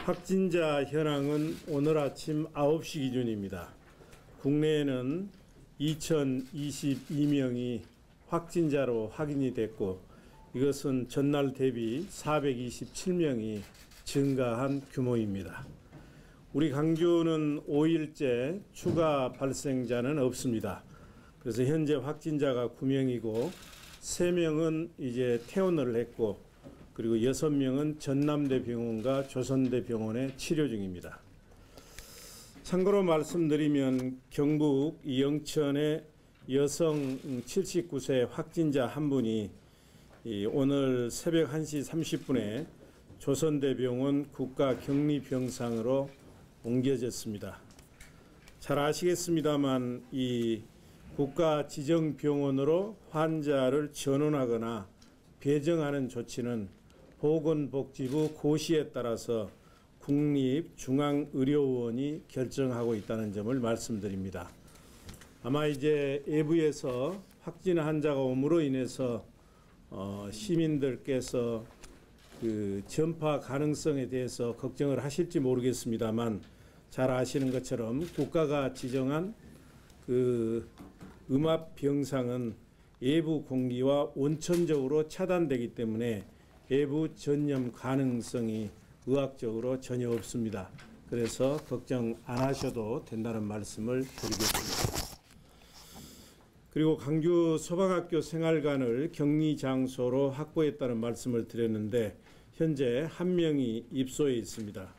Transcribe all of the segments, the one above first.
확진자 현황은 오늘 아침 9시 기준입니다. 국내에는 2022명이 확진자로 확인이 됐고, 이것은 전날 대비 427명이 증가한 규모입니다. 우리 광주는 5일째 추가 발생자는 없습니다. 그래서 현재 확진자가 9명이고 3명은 이제 퇴원을 했고, 그리고 6명은 전남대병원과 조선대병원에 치료 중입니다. 참고로 말씀드리면 경북 영천의 여성 79세 확진자 한 분이 오늘 새벽 1시 30분에 조선대병원 국가격리병상으로 옮겨졌습니다. 잘 아시겠습니다만 이 국가지정병원으로 환자를 전원하거나 배정하는 조치는 보건복지부 고시에 따라서 국립중앙의료원이 결정하고 있다는 점을 말씀드립니다. 아마 이제 외부에서 확진 환자가 옴으로 인해서 시민들께서 그 전파 가능성에 대해서 걱정을 하실지 모르겠습니다만, 잘 아시는 것처럼 국가가 지정한 그 음압병상은 외부 공기와 원천적으로 차단되기 때문에 외부 전염 가능성이 의학적으로 전혀 없습니다. 그래서 걱정 안 하셔도 된다는 말씀을 드리겠습니다. 그리고 광주 소방학교 생활관을 격리 장소로 확보했다는 말씀을 드렸는데, 현재 1명이 입소해 있습니다.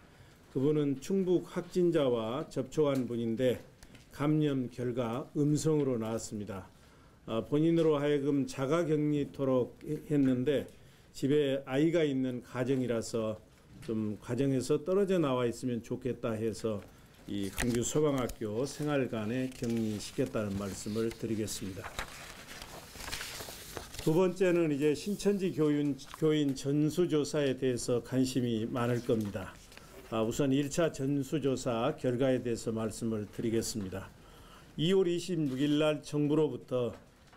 그분은 충북 확진자와 접촉한 분인데 감염 결과 음성으로 나왔습니다. 본인으로 하여금 자가격리토록 했는데 집에 아이가 있는 가정이라서 좀 가정에서 떨어져 나와 있으면 좋겠다 해서 이 광주 소방학교 생활관에 격리시켰다는 말씀을 드리겠습니다. 두 번째는 이제 신천지 교인 전수조사에 대해서 관심이 많을 겁니다. 우선 1차 전수조사 결과에 대해서 말씀을 드리겠습니다. 2월 26일 날 정부로부터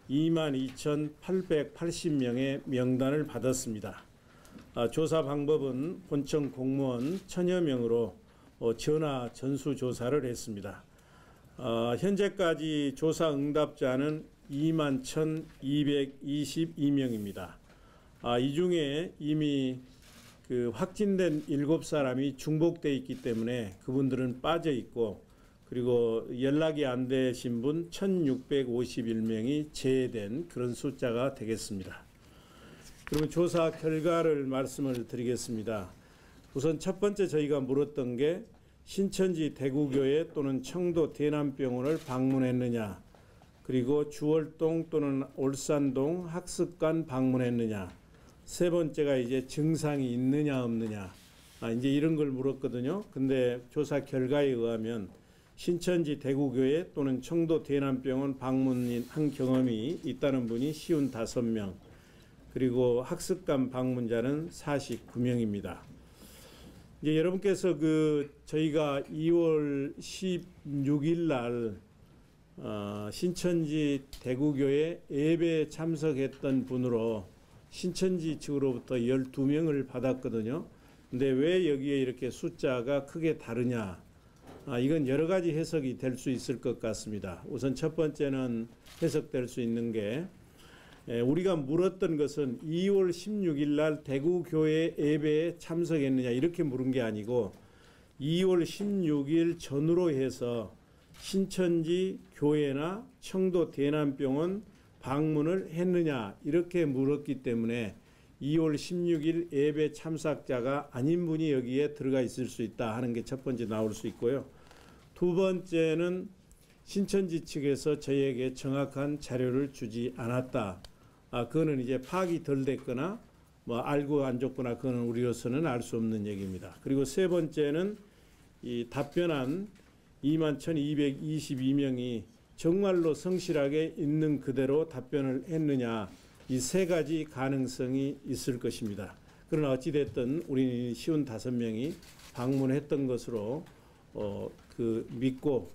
22,880명의 명단을 받았습니다. 조사 방법은 본청 공무원 1000여 명으로 전화 전수조사를 했습니다. 현재까지 조사 응답자는 21,222명입니다. 이 중에 이미 그 확진된 7사람이 중복되어 있기 때문에 그분들은 빠져 있고, 그리고 연락이 안 되신 분 1,651명이 제외된 그런 숫자가 되겠습니다. 그러면 조사 결과를 말씀을 드리겠습니다. 우선 첫 번째 저희가 물었던 게 신천지 대구교회 또는 청도 대남병원을 방문했느냐, 그리고 주월동 또는 올산동 학습관 방문했느냐, 세 번째가 이제 증상이 있느냐 없느냐, 이제 이런 걸 물었거든요. 근데 조사 결과에 의하면 신천지 대구교회 또는 청도 대남병원 방문한 경험이 있다는 분이 55명, 그리고 학습관 방문자는 49명입니다. 이제 여러분께서 저희가 2월 16일 날 신천지 대구교회 예배에 참석했던 분으로 신천지 측으로부터 12명을 받았거든요. 근데 왜 여기에 이렇게 숫자가 크게 다르냐? 이건 여러 가지 해석이 될 수 있을 것 같습니다. 우선 첫 번째는 해석될 수 있는 게, 우리가 물었던 것은 2월 16일 날 대구교회 예배에 참석했느냐 이렇게 물은 게 아니고, 2월 16일 전후로 해서 신천지 교회나 청도 대남병원 방문을 했느냐 이렇게 물었기 때문에 2월 16일 예배 참석자가 아닌 분이 여기에 들어가 있을 수 있다 하는 게 첫 번째 나올 수 있고요. 두 번째는 신천지 측에서 저희에게 정확한 자료를 주지 않았다. 그거는 이제 파악이 덜 됐거나 뭐 알고 안 줬거나 그거는 우리로서는 알 수 없는 얘기입니다. 그리고 세 번째는 이 답변한 21,222명이 정말로 성실하게 있는 그대로 답변을 했느냐, 이 세 가지 가능성이 있을 것입니다. 그러나 어찌됐든 우리는 55명이 방문했던 것으로 믿고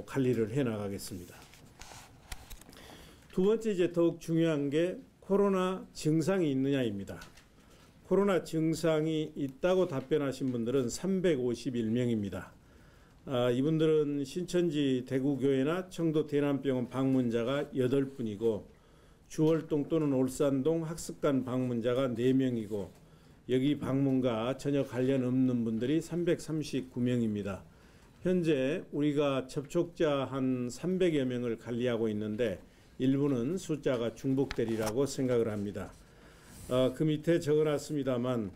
관리를 해나가겠습니다. 두 번째 이제 더욱 중요한 게 코로나 증상이 있느냐입니다. 코로나 증상이 있다고 답변하신 분들은 351명입니다. 이분들은 신천지 대구교회나 청도 대남병원 방문자가 8분이고 주월동 또는 올산동 학습관 방문자가 4명이고 여기 방문과 전혀 관련 없는 분들이 339명입니다. 현재 우리가 접촉자 한 300여 명을 관리하고 있는데 일부는 숫자가 중복되리라고 생각을 합니다. 그 밑에 적어놨습니다만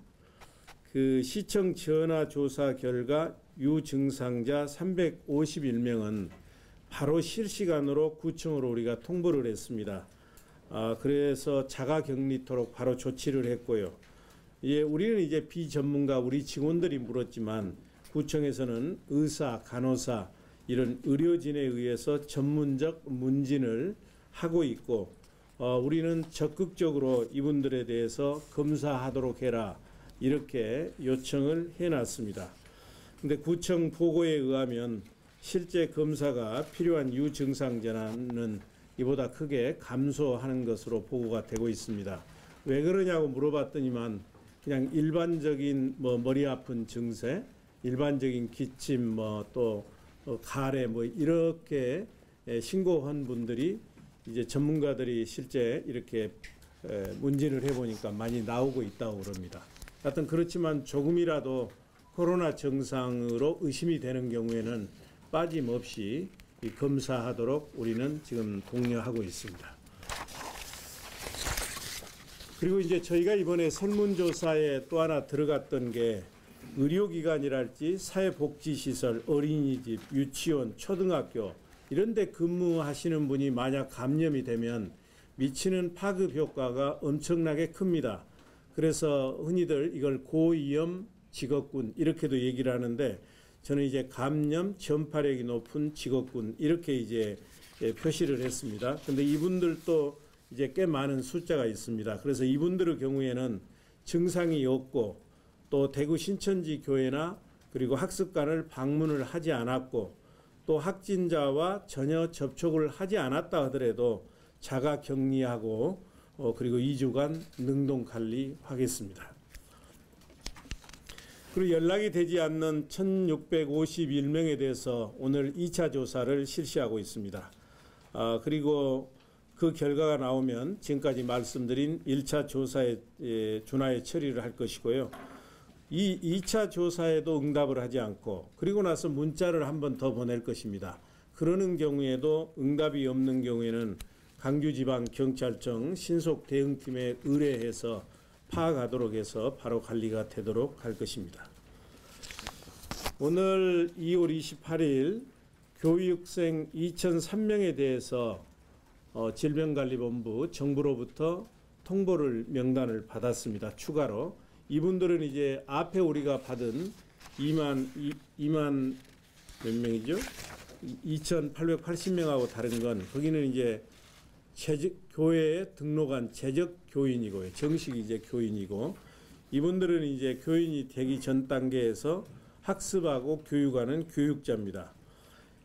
그 시청 전화조사 결과 유증상자 351명은 바로 실시간으로 구청으로 우리가 통보를 했습니다. 그래서 자가격리토록 바로 조치를 했고요. 우리는 이제 비전문가 우리 직원들이 물었지만 구청에서는 의사, 간호사 이런 의료진에 의해서 전문적 문진을 하고 있고 우리는 적극적으로 이분들에 대해서 검사하도록 해라 이렇게 요청을 해놨습니다. 근데 구청 보고에 의하면 실제 검사가 필요한 유증상자는 이보다 크게 감소하는 것으로 보고가 되고 있습니다. 왜 그러냐고 물어봤더니만 그냥 일반적인 머리 아픈 증세, 일반적인 기침, 또 가래 이렇게 신고한 분들이 이제 전문가들이 실제 이렇게 문진을 해보니까 많이 나오고 있다고 그럽니다. 하여튼 그렇지만 조금이라도 코로나 증상으로 의심이 되는 경우에는 빠짐없이 검사하도록 우리는 지금 독려하고 있습니다. 그리고 이제 저희가 이번에 설문조사에 또 하나 들어갔던 게 의료기관이랄지 사회복지시설, 어린이집, 유치원, 초등학교 이런 데 근무하시는 분이 만약 감염이 되면 미치는 파급 효과가 엄청나게 큽니다. 그래서 흔히들 이걸 고위험 직업군 이렇게도 얘기를 하는데 저는 이제 감염 전파력이 높은 직업군 이렇게 이제 표시를 했습니다. 근데 이분들도 이제 꽤 많은 숫자가 있습니다. 그래서 이분들의 경우에는 증상이 없고 또 대구 신천지 교회나 그리고 학습관을 방문을 하지 않았고 또 확진자와 전혀 접촉을 하지 않았다 하더라도 자가 격리하고 그리고 2주간 능동 관리하겠습니다. 그리고 연락이 되지 않는 1651명에 대해서 오늘 2차 조사를 실시하고 있습니다. 그리고 그 결과가 나오면 지금까지 말씀드린 1차 조사에 준하에 처리를 할 것이고요. 이 2차 조사에도 응답을 하지 않고 그리고 나서 문자를 한 번 더 보낼 것입니다. 그러는 경우에도 응답이 없는 경우에는 강주지방경찰청 신속대응팀에 의뢰해서 파악하도록 해서 바로 관리가 되도록 할 것입니다. 오늘 2월 28일 교육생 2003명에 대해서 질병관리본부 정부로부터 통보를 명단을 받았습니다. 추가로 이분들은 이제 앞에 우리가 받은 2만 몇 명이죠? 2,880명하고 다른 건 거기는 이제 교회에 등록한 재적 교인이고요. 정식 이제 교인이고 이분들은 이제 교인이 되기 전 단계에서 학습하고 교육하는 교육자입니다.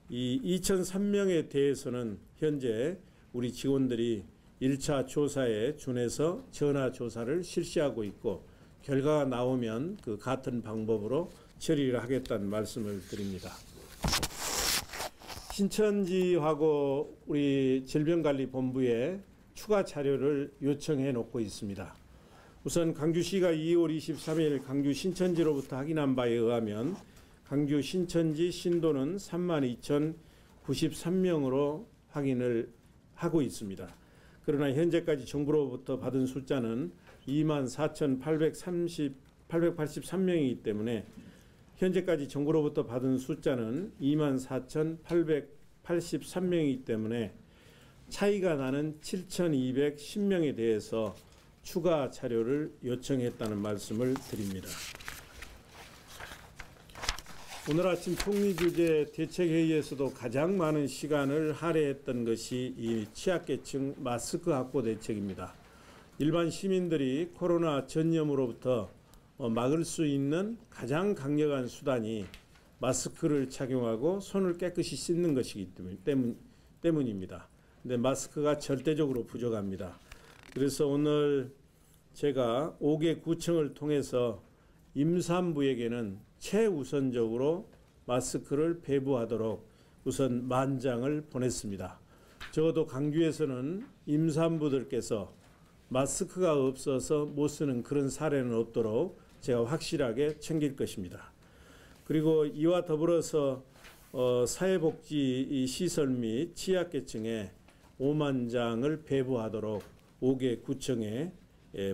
이 2,003명에 대해서는 현재 우리 직원들이 1차 조사에 준해서 전화 조사를 실시하고 있고 결과가 나오면 그 같은 방법으로 처리를 하겠다는 말씀을 드립니다. 신천지하고 우리 질병관리본부에 추가 자료를 요청해 놓고 있습니다. 우선 강주시가 2월 23일 강주 신천지로부터 확인한 바에 의하면 강주 신천지 신도는 32,093명으로 확인을 하고 있습니다. 그러나 현재까지 정부로부터 받은 숫자는 24,883명이기 때문에 현재까지 정부로부터 받은 숫자는 24,883명이기 때문에 차이가 나는 7,210명에 대해서 추가 자료를 요청했다는 말씀을 드립니다. 오늘 아침 총리주재 대책회의에서도 가장 많은 시간을 할애했던 것이 이 취약계층 마스크 확보 대책입니다. 일반 시민들이 코로나 전염으로부터 막을 수 있는 가장 강력한 수단이 마스크를 착용하고 손을 깨끗이 씻는 것이기 때문입니다. 근데 마스크가 절대적으로 부족합니다. 그래서 오늘 제가 5개 구청을 통해서 임산부에게는 최우선적으로 마스크를 배부하도록 우선 만장을 보냈습니다. 적어도 강주에서는 임산부들께서 마스크가 없어서 못 쓰는 그런 사례는 없도록 제가 확실하게 챙길 것입니다. 그리고 이와 더불어서 사회복지 시설 및 취약계층에 5만 장을 배부하도록 5개 구청에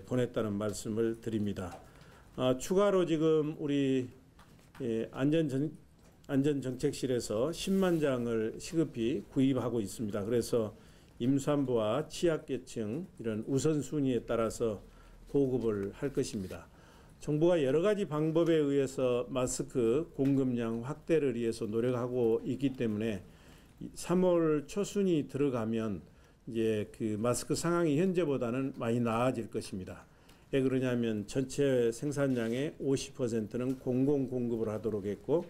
보냈다는 말씀을 드립니다. 추가로 지금 우리 안전정책실에서 10만 장을 시급히 구입하고 있습니다. 그래서 임산부와 취약계층 이런 우선순위에 따라서 보급을 할 것입니다. 정부가 여러 가지 방법에 의해서 마스크 공급량 확대를 위해서 노력하고 있기 때문에 3월 초순이 들어가면 이제 그 마스크 상황이 현재보다는 많이 나아질 것입니다. 왜 그러냐면 전체 생산량의 50%는 공공 공급을 하도록 했고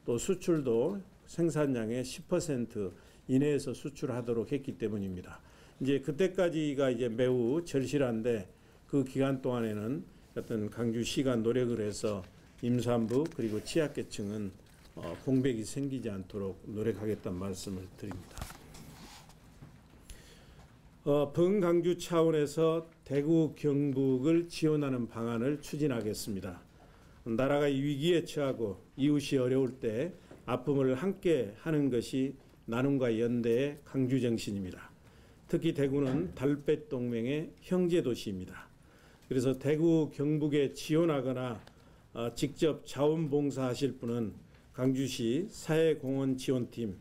또 수출도 생산량의 10% 이내에서 수출하도록 했기 때문입니다. 이제 그때까지가 이제 매우 절실한데 그 기간 동안에는 어떤 강주시가 노력을 해서 임산부 그리고 취약계층은 공백이 생기지 않도록 노력하겠다는 말씀을 드립니다. 범강주 차원에서 대구 경북을 지원하는 방안을 추진하겠습니다. 나라가 위기에 처하고 이웃이 어려울 때 아픔을 함께 하는 것이 나눔과 연대의 강주 정신입니다. 특히 대구는 달빛 동맹의 형제 도시입니다. 그래서 대구 경북에 지원하거나 직접 자원봉사하실 분은 강주시 사회공헌 지원팀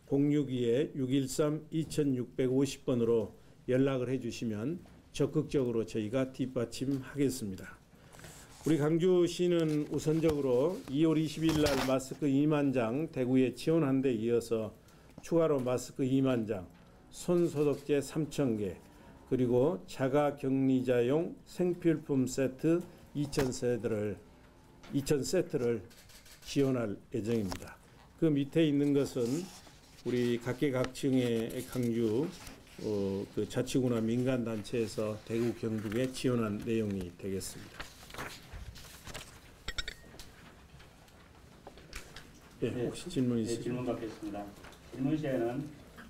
062-613-2650번으로 연락을 해주시면 적극적으로 저희가 뒷받침하겠습니다. 우리 강주시는 우선적으로 2월 20일 날 마스크 2만 장 대구에 지원한 데 이어서 추가로 마스크 2만 장, 손소독제 3,000개, 그리고 자가격리자용 생필품 세트 2,000세트를 지원할 예정입니다. 그 밑에 있는 것은 우리 각계각층의 강주 그 자치구나 민간단체에서 대구 경북에 지원한 내용이 되겠습니다. 네, 혹시 질문 있으세요? 네, 질문 받겠습니다. 질문 시에는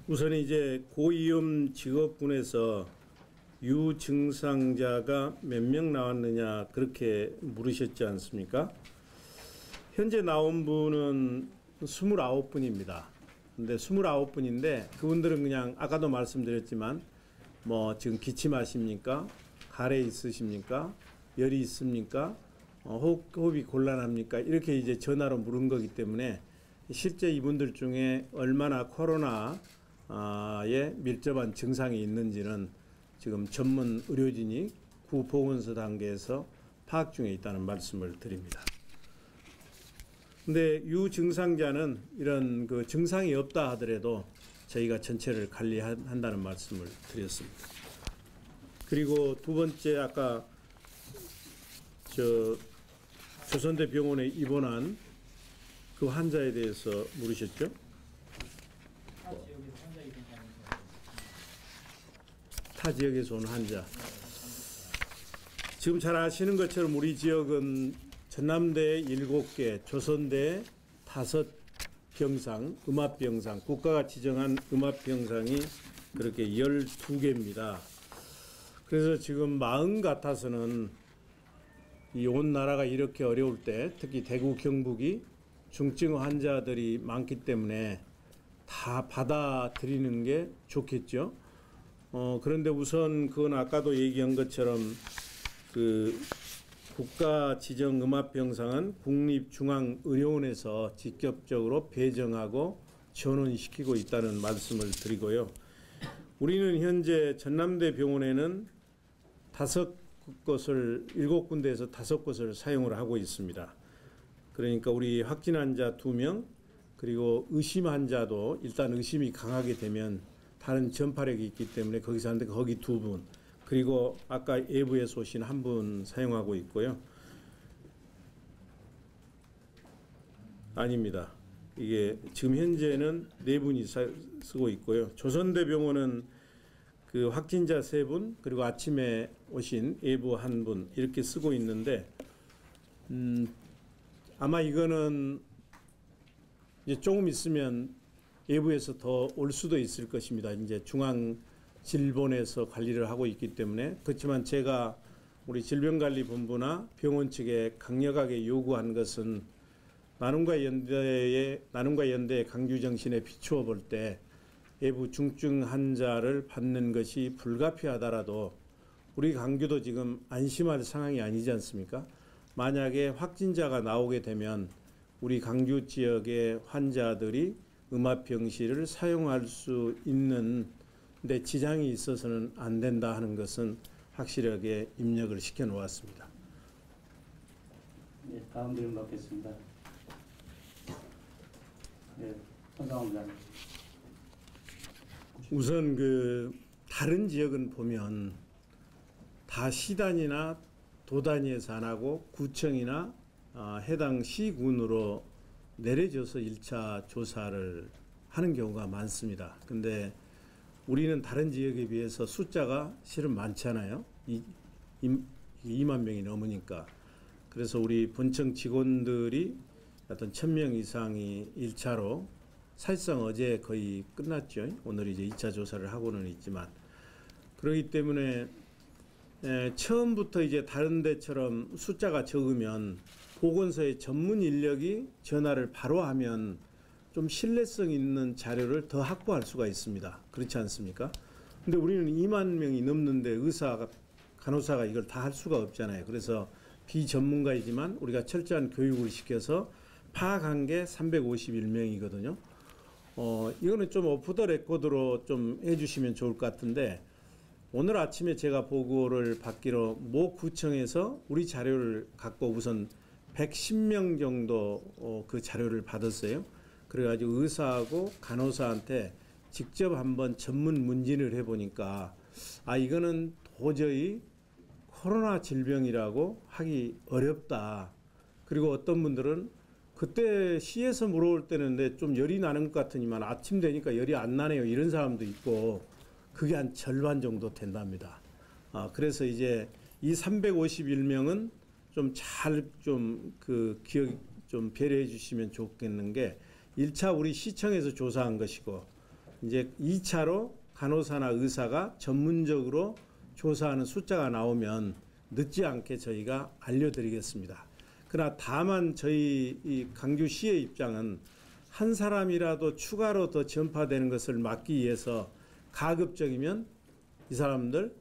우선 이제 고위험 직업군에서 유증상자가 몇 명 나왔느냐 그렇게 물으셨지 않습니까? 현재 나온 분은 29분입니다. 근데 29분인데 그분들은 그냥 아까도 말씀드렸지만 뭐 지금 기침하십니까? 가래 있으십니까? 열이 있습니까? 호흡이 곤란합니까? 이렇게 이제 전화로 물은 거기 때문에 실제 이분들 중에 얼마나 코로나에 밀접한 증상이 있는지는 지금 전문 의료진이 구보건소 단계에서 파악 중에 있다는 말씀을 드립니다. 근데 유증상자는 이런 그 증상이 없다 하더라도 저희가 전체를 관리한다는 말씀을 드렸습니다. 그리고 두 번째 아까 조선대 병원에 입원한 그 환자에 대해서 물으셨죠? 타 지역에서 온 환자. 지금 잘 아시는 것처럼 우리 지역은 전남대 7개, 조선대 5병상, 음압병상, 국가가 지정한 음압병상이 그렇게 12개입니다. 그래서 지금 마음 같아서는 이 온 나라가 이렇게 어려울 때 특히 대구 경북이 중증 환자들이 많기 때문에 다 받아들이는 게 좋겠죠. 그런데 우선 그건 아까도 얘기한 것처럼 그 국가 지정 음압병상은 국립중앙의료원에서 직접적으로 배정하고 전원시키고 있다는 말씀을 드리고요. 우리는 현재 전남대 병원에는 7군데에서 5곳을 사용을 하고 있습니다. 그러니까 우리 확진 환자 2명 그리고 의심 환자도 일단 의심이 강하게 되면 다른 전파력이 있기 때문에 거기서 하는데 거기 2분 그리고 아까 외부에서 오신 1분 사용하고 있고요. 아닙니다. 이게 지금 현재는 4분이 쓰고 있고요. 조선대병원은 그 확진자 3분 그리고 아침에 오신 외부 1분 이렇게 쓰고 있는데 아마 이거는 이제 조금 있으면 외부에서 더 올 수도 있을 것입니다. 이제 중앙질본에서 관리를 하고 있기 때문에. 그렇지만 제가 우리 질병관리본부나 병원 측에 강력하게 요구한 것은 나눔과 연대의 강주 정신에 비추어 볼 때 외부 중증 환자를 받는 것이 불가피하더라도 우리 강주도 지금 안심할 상황이 아니지 않습니까? 만약에 확진자가 나오게 되면 우리 강주 지역의 환자들이 음압병실을 사용할 수 있는 데 지장이 있어서는 안 된다 하는 것은 확실하게 입력을 시켜 놓았습니다. 네, 다음 질문 받겠습니다. 네, 손상호입니다. 우선 그 다른 지역은 보면 다 시단이나 도단위에서 안 하고 구청이나 해당 시군으로 내려져서 1차 조사를 하는 경우가 많습니다. 근데 우리는 다른 지역에 비해서 숫자가 실은 많잖아요. 2만 명이 넘으니까. 그래서 우리 본청 직원들이 어떤 1,000명 이상이 1차로 사실상 어제 거의 끝났죠. 오늘 이제 2차 조사를 하고는 있지만 그렇기 때문에 처음부터 이제 다른 데처럼 숫자가 적으면 보건소의 전문 인력이 전화를 바로 하면 좀 신뢰성 있는 자료를 더 확보할 수가 있습니다. 그렇지 않습니까? 근데 우리는 2만 명이 넘는데 의사가 간호사가 이걸 다 할 수가 없잖아요. 그래서 비전문가이지만 우리가 철저한 교육을 시켜서 파악한 게 351명이거든요. 이거는 좀 오프 더 레코드로 좀 해주시면 좋을 것 같은데 오늘 아침에 제가 보고를 받기로 모 구청에서 우리 자료를 갖고 우선 110명 정도 그 자료를 받았어요. 그래가지고 의사하고 간호사한테 직접 한번 전문 문진을 해보니까 이거는 도저히 코로나 질병이라고 하기 어렵다. 그리고 어떤 분들은 그때 시에서 물어볼 때는 좀 열이 나는 것 같으니만 아침 되니까 열이 안 나네요. 이런 사람도 있고 그게 한 절반 정도 된답니다. 그래서 이제 이 351명은 좀 잘 좀 그 기억 좀 배려해 주시면 좋겠는 게 1차 우리 시청에서 조사한 것이고 이제 2차로 간호사나 의사가 전문적으로 조사하는 숫자가 나오면 늦지 않게 저희가 알려드리겠습니다. 그러나 다만 저희 이 강주시의 입장은 한 사람이라도 추가로 더 전파되는 것을 막기 위해서 가급적이면 이 사람들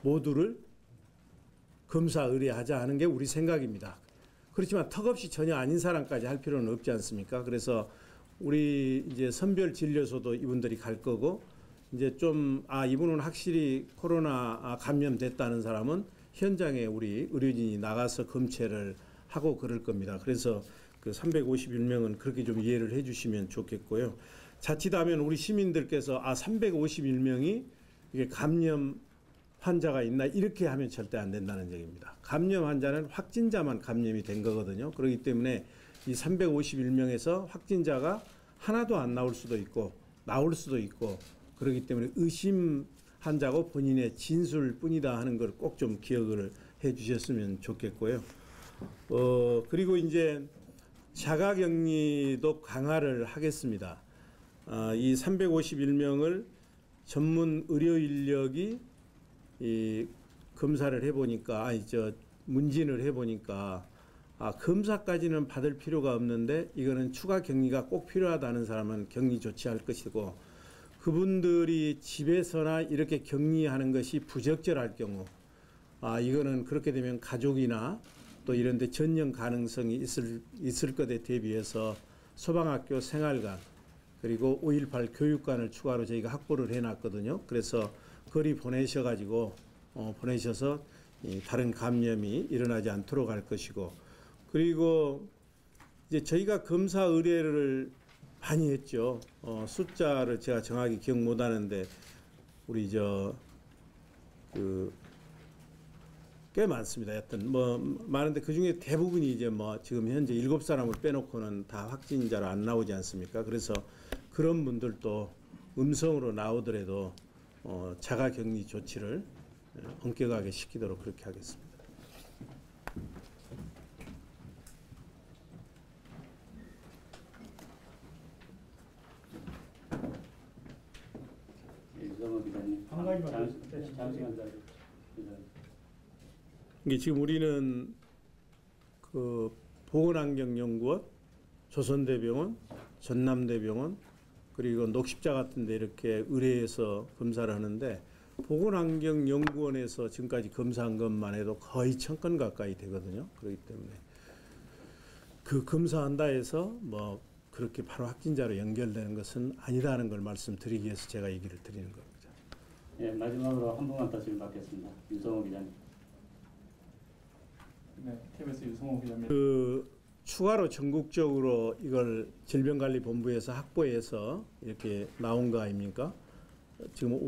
모두를 검사 의뢰하자 하는 게 우리 생각입니다. 그렇지만 턱없이 전혀 아닌 사람까지 할 필요는 없지 않습니까? 그래서 우리 이제 선별 진료소도 이분들이 갈 거고 이제 좀 이분은 확실히 코로나 감염됐다는 사람은 현장에 우리 의료진이 나가서 검체를 하고 그럴 겁니다. 그래서 그 351명은 그렇게 좀 이해를 해주시면 좋겠고요. 자칫하면 우리 시민들께서 351명이 이게 감염 환자가 있나 이렇게 하면 절대 안 된다는 얘기입니다. 감염 환자는 확진자만 감염이 된 거거든요. 그렇기 때문에 이 351명에서 확진자가 하나도 안 나올 수도 있고 나올 수도 있고 그렇기 때문에 의심 환자고 본인의 진술뿐이다 하는 걸 꼭 좀 기억을 해 주셨으면 좋겠고요. 그리고 이제 자가격리도 강화를 하겠습니다. 이 351명을 전문 의료 인력이 이 검사를 해보니까 문진을 해보니까 검사까지는 받을 필요가 없는데 이거는 추가 격리가 꼭 필요하다는 사람은 격리 조치할 것이고 그분들이 집에서나 이렇게 격리하는 것이 부적절할 경우 이거는 그렇게 되면 가족이나 또 이런 데 전염 가능성이 있을 것에 대비해서 소방학교 생활관 그리고 5.18 교육관을 추가로 저희가 확보를 해놨거든요. 그래서 거리 보내셔서 다른 감염이 일어나지 않도록 할 것이고 그리고 이제 저희가 검사 의뢰를 많이 했죠. 숫자를 제가 정확히 기억 못 하는데 우리 꽤 많습니다. 여튼 많은데 그 중에 대부분이 이제 지금 현재 7사람을 빼놓고는 다 확진자로 안 나오지 않습니까? 그래서 그런 분들도 음성으로 나오더라도 자가격리 조치를 엄격하게 시키도록 그렇게 하겠습니다. 예, 유성호 기자님. 한 가지만 잠시만 기다려. 이게 지금 우리는 그 보건환경연구원, 조선대병원, 전남대병원 그리고 녹십자 같은데 이렇게 의뢰해서 검사를 하는데 보건환경연구원에서 지금까지 검사한 것만 해도 거의 1000건 가까이 되거든요. 그렇기 때문에 그 검사한다 해서 뭐 그렇게 바로 확진자로 연결되는 것은 아니다는 걸 말씀드리기 위해서 제가 얘기를 드리는 겁니다. 예, 마지막으로 한 분만 더 질문 받겠습니다. 유성호 기자님. 네, KBS 유성호 기자입니다. 그 추가로 전국적으로 이걸 질병관리본부에서 확보해서 이렇게 나온 거 아닙니까? 지금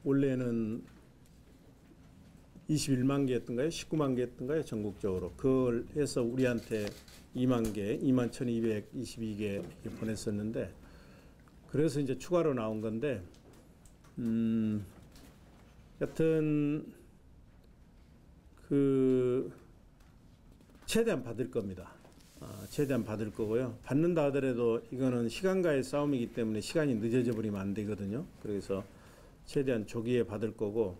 원래는 21만 개였던가요? 19만 개였던가요? 전국적으로. 그걸 해서 우리한테 2만 개, 2만 1222개 보냈었는데 그래서 이제 추가로 나온 건데 여튼 그 최대한 받을 겁니다. 최대한 받을 거고요. 받는다 하더라도 이거는 시간과의 싸움이기 때문에 시간이 늦어져 버리면 안 되거든요. 그래서 최대한 조기에 받을 거고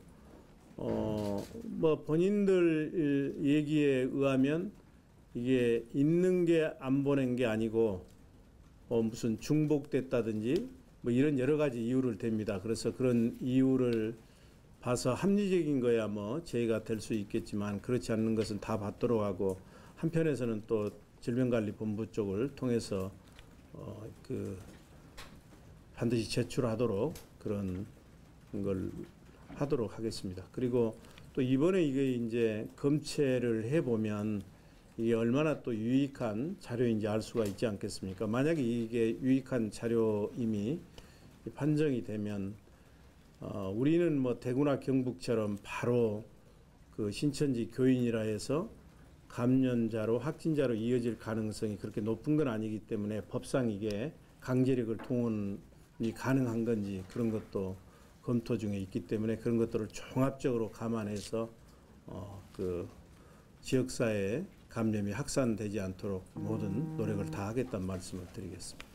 뭐 본인들 얘기에 의하면 이게 있는 게 안 보낸 게 아니고 무슨 중복됐다든지 뭐 이런 여러 가지 이유를 댑니다. 그래서 그런 이유를 봐서 합리적인 거야 뭐 제의가 될 수 있겠지만 그렇지 않는 것은 다 받도록 하고 한편에서는 또 질병관리본부 쪽을 통해서 그 반드시 제출하도록 그런 걸 하도록 하겠습니다. 그리고 또 이번에 이게 이제 검체를 해보면 이게 얼마나 또 유익한 자료인지 알 수가 있지 않겠습니까? 만약에 이게 유익한 자료임이 판정이 되면 우리는 뭐 대구나 경북처럼 바로 그 신천지 교인이라 해서 감염자로 확진자로 이어질 가능성이 그렇게 높은 건 아니기 때문에 법상 이게 강제력을 동원이 가능한 건지 그런 것도 검토 중에 있기 때문에 그런 것들을 종합적으로 감안해서 그 지역사회에 감염이 확산되지 않도록 모든 노력을 다 하겠다는 말씀을 드리겠습니다.